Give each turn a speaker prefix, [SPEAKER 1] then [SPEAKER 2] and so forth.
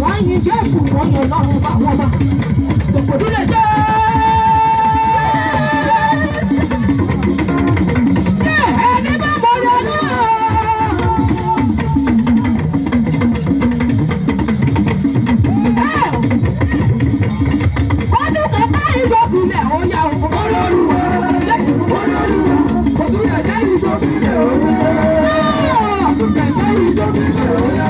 [SPEAKER 1] wọ́n yin Jésù wọ́n yin Ọlọ́run bá wọn bá gbogbo ìdílé jẹ́. Ẹni bá bọ̀dọ̀ náà. Ọdún kẹta ìjọsìnlẹ̀ ó yà ó. Olóríwọ̀ ojú ẹ̀jẹ̀ ìjọsìnlẹ̀ ó yà. Ọdún kẹta ìjọsìnlẹ̀ ó yà.